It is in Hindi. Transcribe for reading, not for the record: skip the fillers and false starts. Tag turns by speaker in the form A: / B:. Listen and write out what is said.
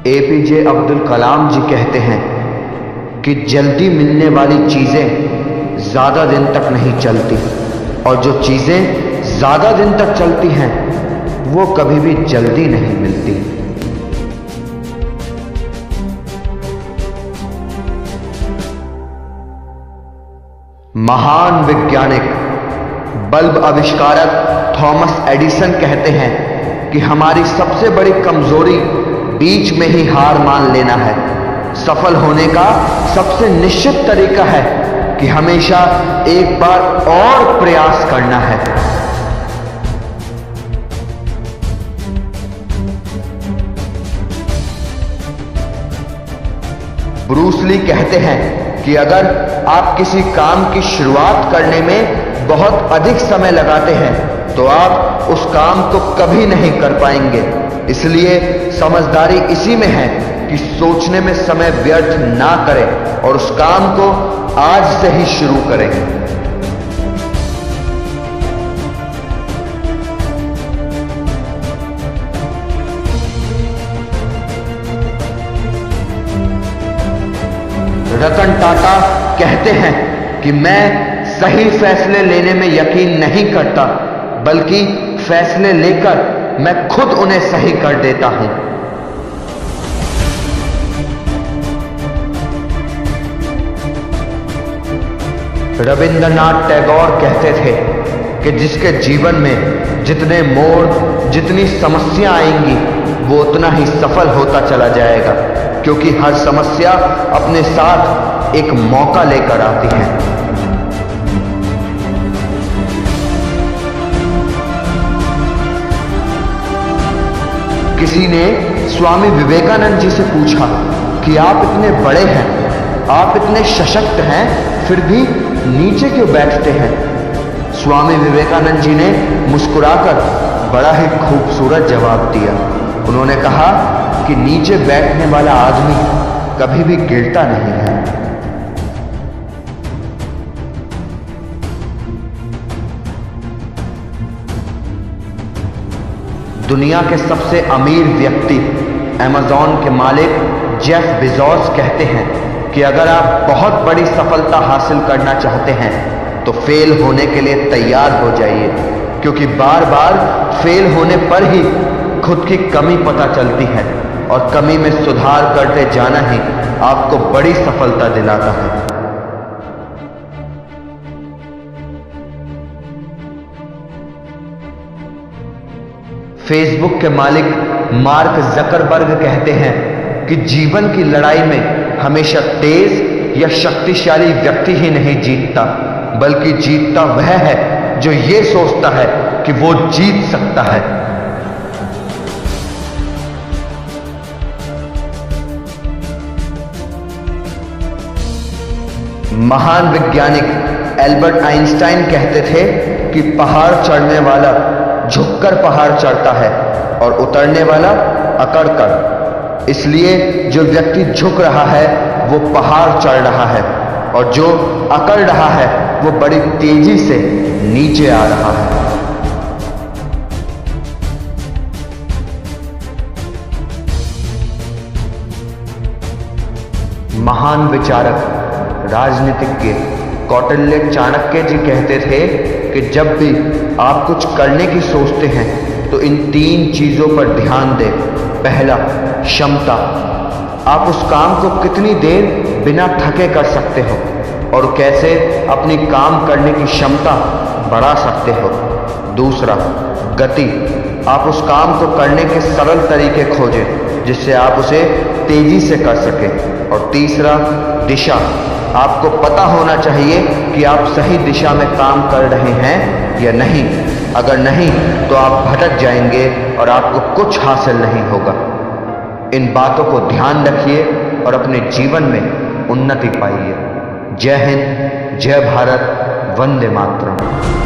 A: APJ अब्दुल कलाम जी कहते हैं कि जल्दी मिलने वाली चीज़ें ज़्यादा दिन तक नहीं चलती और जो चीज़ें ज़्यादा दिन तक चलती हैं वो कभी भी जल्दी नहीं मिलती। महान वैज्ञानिक बल्ब आविष्कारक थॉमस एडिसन कहते हैं कि हमारी सबसे बड़ी कमजोरी बीच में ही हार मान लेना है। सफल होने का सबसे निश्चित तरीका है कि हमेशा एक बार और प्रयास करना है। ब्रूस ली कहते हैं कि अगर आप किसी काम की शुरुआत करने में बहुत अधिक समय लगाते हैं तो आप उस काम को कभी नहीं कर पाएंगे। इसलिए समझदारी इसी में है कि सोचने में समय व्यर्थ ना करें और उस काम को आज से ही शुरू करें। रतन टाटा कहते हैं कि मैं सही फैसले लेने में यकीन नहीं करता, बल्कि फैसले लेकर मैं खुद उन्हें सही कर देता हूं। रविंद्रनाथ टैगोर कहते थे कि जिसके जीवन में जितने मोड़, जितनी समस्या आएंगी वो उतना ही सफल होता चला जाएगा, क्योंकि हर समस्या अपने साथ एक मौका लेकर आती है। किसी ने स्वामी विवेकानंद जी से पूछा कि आप इतने बड़े हैं, आप इतने सशक्त हैं, फिर भी नीचे क्यों बैठते हैं? स्वामी विवेकानंद जी ने मुस्कुराकर बड़ा ही खूबसूरत जवाब दिया। उन्होंने कहा कि नीचे बैठने वाला आदमी कभी भी गिरता नहीं है। दुनिया के सबसे अमीर व्यक्ति अमेज़न के मालिक जेफ बेजोस कहते हैं कि अगर आप बहुत बड़ी सफलता हासिल करना चाहते हैं तो फेल होने के लिए तैयार हो जाइए, क्योंकि बार बार फेल होने पर ही खुद की कमी पता चलती है और कमी में सुधार करते जाना ही आपको बड़ी सफलता दिलाता है। फेसबुक के मालिक मार्क जकरबर्ग कहते हैं कि जीवन की लड़ाई में हमेशा तेज या शक्तिशाली व्यक्ति ही नहीं जीतता, बल्कि जीतता वह है जो ये सोचता है कि वो जीत सकता है। महान वैज्ञानिक एल्बर्ट आइंस्टाइन कहते थे कि पहाड़ चढ़ने वाला झुककर पहाड़ चढ़ता है और उतरने वाला अकड़कर। इसलिए जो व्यक्ति झुक रहा है वो पहाड़ चढ़ रहा है और जो अकड़ रहा है वो बड़ी तेजी से नीचे आ रहा है। महान विचारक राजनीतिज्ञ कौटिल्य चाणक्य जी कहते थे कि जब भी आप कुछ करने की सोचते हैं तो इन 3 चीजों पर ध्यान दें। पहला, क्षमता। आप उस काम को कितनी देर बिना थके कर सकते हो और कैसे अपनी काम करने की क्षमता बढ़ा सकते हो। दूसरा, गति। आप उस काम को करने के सरल तरीके खोजें जिससे आप उसे तेजी से कर सकें। और तीसरा, दिशा। आपको पता होना चाहिए कि आप सही दिशा में काम कर रहे हैं या नहीं। अगर नहीं तो आप भटक जाएंगे और आपको कुछ हासिल नहीं होगा। इन बातों को ध्यान रखिए और अपने जीवन में उन्नति पाइए। जय हिंद, जय भारत, वंदे मातरम।